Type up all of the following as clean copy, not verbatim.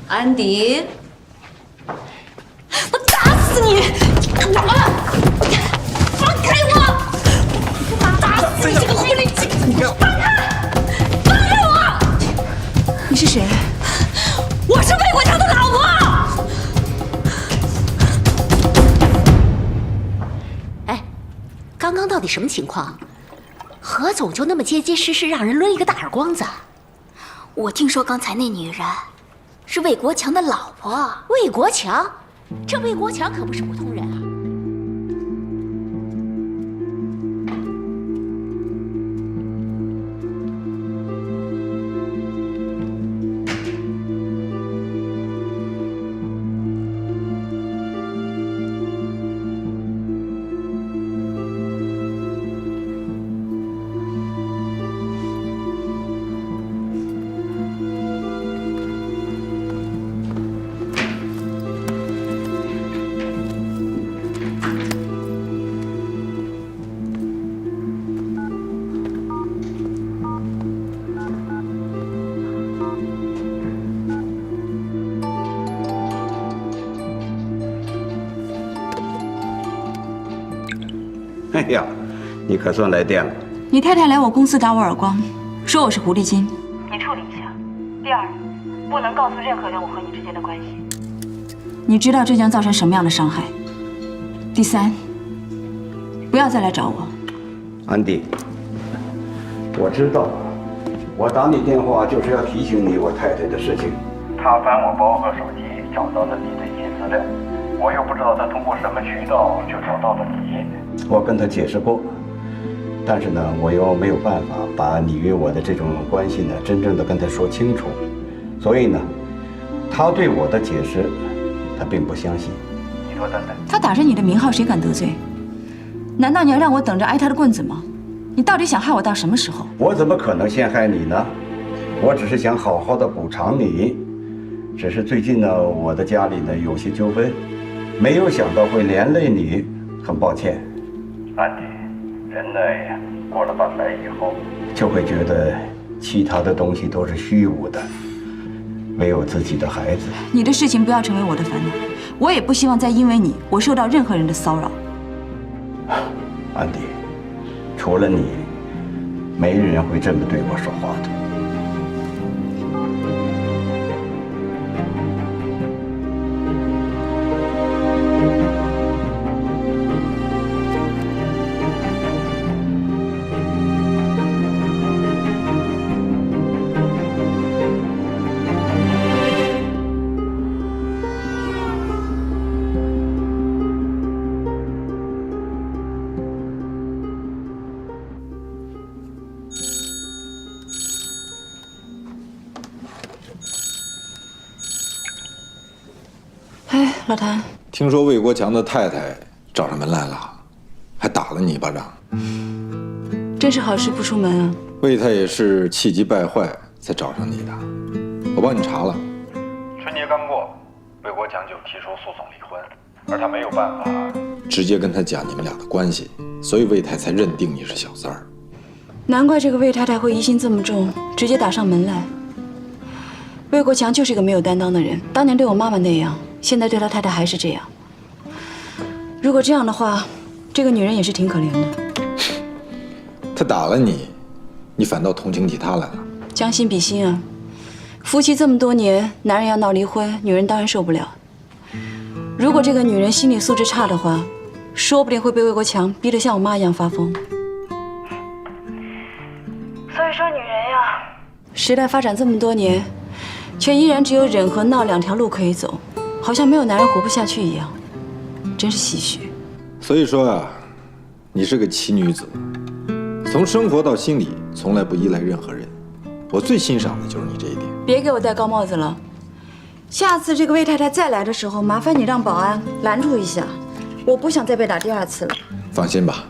安迪，我打死你！放开我！打死你这个狐狸精！放开！放开我！你是谁？我是魏国强的老婆。哎，刚刚到底什么情况？何总就那么结结实实让人抡一个大耳光子？我听说刚才那女人是魏国强的老婆。魏国强，这魏国强可不是普通人啊！哎呀，你可算来电了。你太太来我公司打我耳光，说我是狐狸精。你处理一下。第二，不能告诉任何人我和你之间的关系。你知道这将造成什么样的伤害？第三，不要再来找我。安迪，我知道，我打你电话就是要提醒你我太太的事情。他翻我包和手机找到了你的一些资料，我又不知道他通过什么渠道就找到了你。我跟他解释过，但是呢，我又没有办法把你与我的这种关系呢，真正的跟他说清楚，所以呢，他对我的解释，他并不相信。你说等等，他打着你的名号，谁敢得罪？难道你要让我等着挨他的棍子吗？你到底想害我到什么时候？我怎么可能陷害你呢？我只是想好好的补偿你，只是最近呢，我的家里呢有些纠纷，没有想到会连累你，很抱歉。安迪，人呢过了半百以后，就会觉得其他的东西都是虚无的，唯有自己的孩子。你的事情不要成为我的烦恼，我也不希望再因为你，我受到任何人的骚扰。安迪，除了你，没人会这么对我说话的。哎，老谭，听说魏国强的太太找上门来了，还打了你一巴掌。真是好事不出门啊！魏太也是气急败坏才找上你的，我帮你查了。春节刚过，魏国强就提出诉讼离婚，而他没有办法直接跟他讲你们俩的关系，所以魏太才认定你是小三儿。难怪这个魏太太会疑心这么重，直接打上门来。魏国强就是个没有担当的人，当年对我妈妈那样，现在对他太太还是这样。如果这样的话，这个女人也是挺可怜的。他打了你，你反倒同情起他来了。将心比心啊，夫妻这么多年，男人要闹离婚，女人当然受不了。如果这个女人心理素质差的话，说不定会被魏国强逼得像我妈一样发疯。所以说，女人呀，时代发展这么多年，却依然只有忍和闹两条路可以走，好像没有男人活不下去一样，真是唏嘘。所以说啊，你是个奇女子，从生活到心理从来不依赖任何人。我最欣赏的就是你这一点。别给我戴高帽子了，下次这个魏太太再来的时候，麻烦你让保安拦住一下，我不想再被打第二次了。放心吧。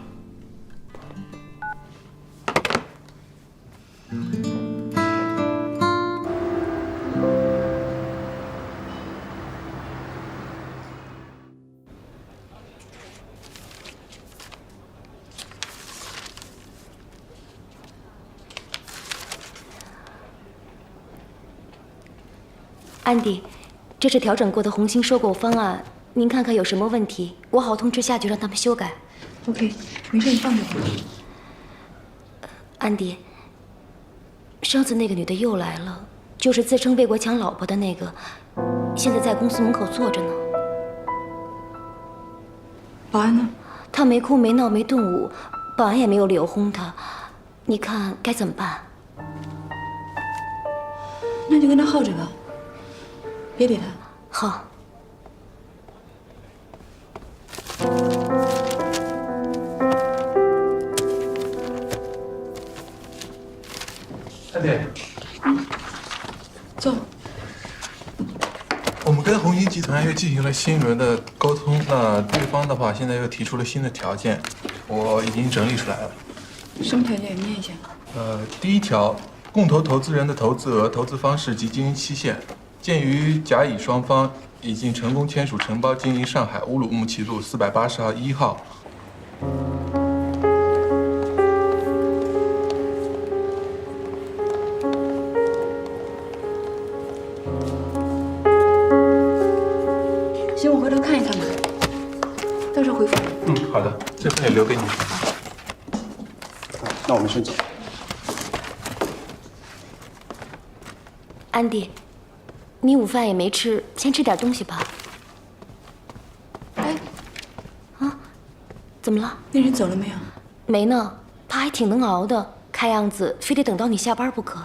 安迪，这是调整过的红星收购方案，您看看有什么问题，我好通知下去让他们修改。OK， 没事，你放着吧。安迪，上次那个女的又来了，就是自称魏国强老婆的那个，现在在公司门口坐着呢。保安呢？她没哭没闹没动武，保安也没有理由轰她，你看该怎么办？那就跟他耗着吧，别理他。好。安迪，坐。我们跟红星集团又进行了新一轮的沟通，那对方的话现在又提出了新的条件，我已经整理出来了。什么条件？你念一下。第一条，共同投资人的投资额、投资方式及经营期限，鉴于甲乙双方已经成功签署承包经营上海乌鲁木齐路480号1号。行，我回头看一看吧，到时候回复你。好的，这份也留给你。那我们先走。安迪，你午饭也没吃，先吃点东西吧。哎，啊，怎么了？那人走了没有？没呢，他还挺能熬的，看样子非得等到你下班不可。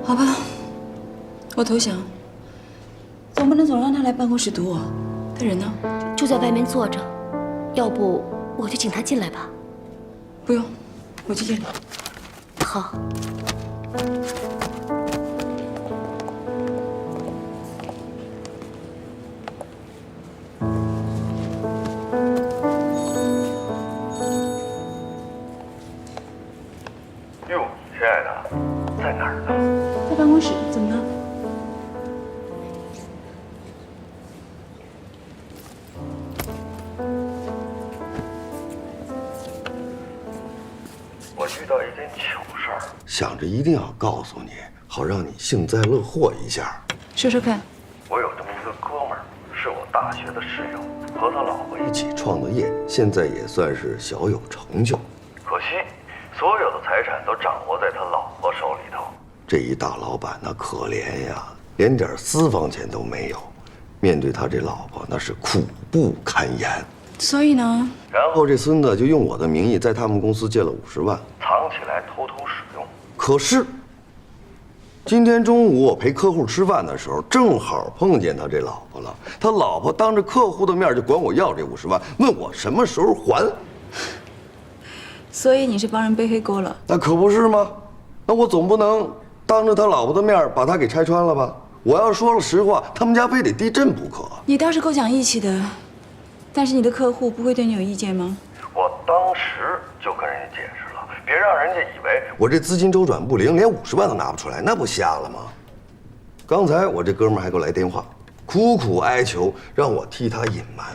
好吧，我投降。总不能总让他来办公室堵我。他人呢？就在外面坐着，要不我就请他进来吧。不用，我去见他。好。哟，亲爱的，在哪儿呢？在办公室，怎么了？我遇到一件糗事儿，想着一定要告诉你，好让你幸灾乐祸一下。说说看。我有这么一个哥们儿，是我大学的室友，和他老婆一起创的业，现在也算是小有成就。可惜，所有的财产都掌握在他老婆手里头。这一大老板那可怜呀，连点私房钱都没有，面对他这老婆那是苦不堪言。所以呢？然后这孙子就用我的名义在他们公司借了50万，藏起来偷偷使用。可是今天中午我陪客户吃饭的时候，正好碰见他这老婆了。他老婆当着客户的面就管我要这50万，问我什么时候还。所以你是帮人背黑锅了？那可不是吗？那我总不能当着他老婆的面把他给拆穿了吧？我要说了实话，他们家非得地震不可。你倒是够讲义气的，但是你的客户不会对你有意见吗？我当时就跟人家解释了，别让人家以为我这资金周转不灵，连50万都拿不出来，那不瞎了吗？刚才我这哥们还给我来电话，苦苦哀求让我替他隐瞒。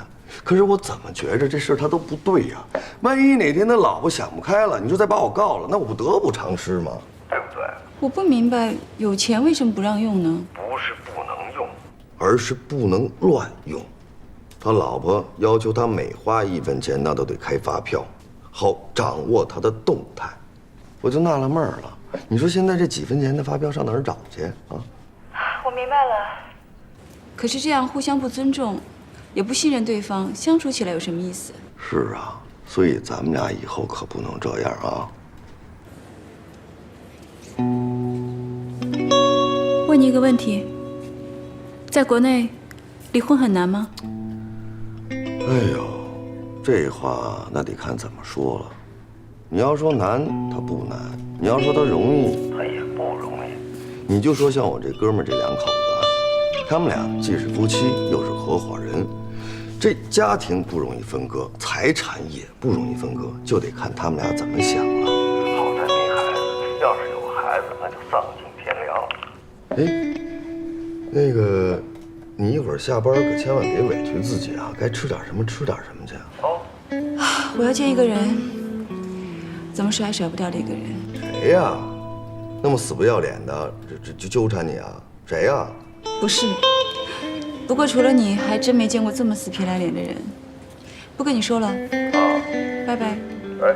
可是我怎么觉着这事他都不对呀？万一哪天他老婆想不开了，你说再把我告了，那我不得不偿失吗？对不对？我不明白，有钱为什么不让用呢？不是不能用，而是不能乱用。他老婆要求他每花1分钱，那都得开发票，好掌握他的动态。我就纳了闷了，你说现在这几分钱的发票上哪儿找去啊？我明白了。可是这样互相不尊重，也不信任对方，相处起来有什么意思？是啊，所以咱们俩以后可不能这样啊。问你一个问题，在国内，离婚很难吗？哎呦，这话那得看怎么说了。你要说难，它不难；你要说它容易，他也不容易。你就说像我这哥们儿这两口子，他们俩既是夫妻，又是合伙人，这家庭不容易分割，财产也不容易分割，就得看他们俩怎么想了。好在没孩子，要是有孩子，那就丧尽天良。哎，那个，你一会儿下班可千万别委屈自己啊，该吃点什么吃点什么去。哦，我要见一个人，怎么甩也甩不掉的一个人。谁呀？那么死不要脸的，这就纠缠你啊？谁呀？不是。不过除了你，还真没见过这么死皮赖脸的人。不跟你说了，拜拜。哎。